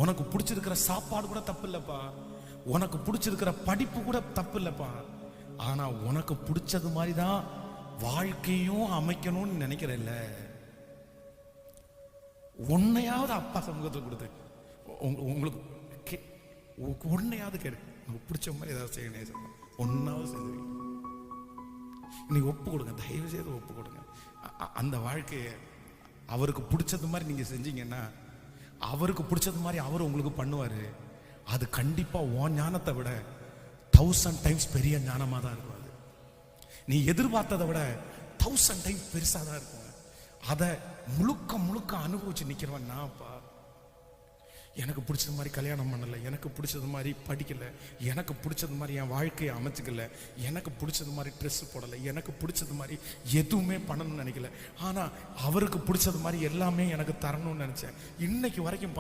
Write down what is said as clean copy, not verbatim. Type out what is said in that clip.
உனக்கு பிடிச்சிருக்கிற சாப்பாடு கூட தப்பு இல்லப்பா, உனக்கு பிடிச்சிருக்கிற படிப்பு கூட தப்பு இல்லப்பா. ஆனா உனக்கு பிடிச்சது மாதிரி தான் வாழ்க்கையும் அமைக்கணும்னு நினைக்கிறல்ல. உன்னையாவது அப்பா சமூகத்தில் கொடுத்து உங்களுக்கு ஒன்னையாவது கேடு, உங்களுக்கு பிடிச்ச மாதிரி ஏதாவது செய்யணும், ஒன்னாவது செஞ்சு நீ ஒப்பு கொடுங்க, தயவு செய்து ஒப்பு கொடுங்க. அந்த வாழ்க்கையை அவருக்கு பிடிச்சது மாதிரி நீங்க செஞ்சீங்கன்னா, அவருக்கு பிடிச்சது மாதிரி அவர் உங்களுக்கு பண்ணுவாரு. அது கண்டிப்பா உன் ஞானத்தை விட 1000 டைம்ஸ் பெரிய ஞானமா தான் இருக்கும். அது நீ எதிர்பார்த்ததை விட 1000 டைம்ஸ் பெருசா தான் இருக்கும். அதை முழுக்க முழுக்க அனுபவிச்சு நிக்கிறவன் நான்ப்பா. எனக்கு பிடிச்சது மாதிரி கல்யாணம் பண்ணல, எனக்கு பிடிச்சது மாதிரி படிக்கல, எனக்கு பிடிச்சது மாதிரி என் வாழ்க்கையை அமைச்சுக்கல, எனக்கு பிடிச்சது மாதிரி ட்ரெஸ் போடலை, எனக்கு பிடிச்சது மாதிரி எதுவுமே பண்ணணும்னு நினைக்கல. ஆனா அவருக்கு பிடிச்சது மாதிரி எல்லாமே எனக்கு தரணும்னு நினைச்சேன். இன்னைக்கு வரைக்கும்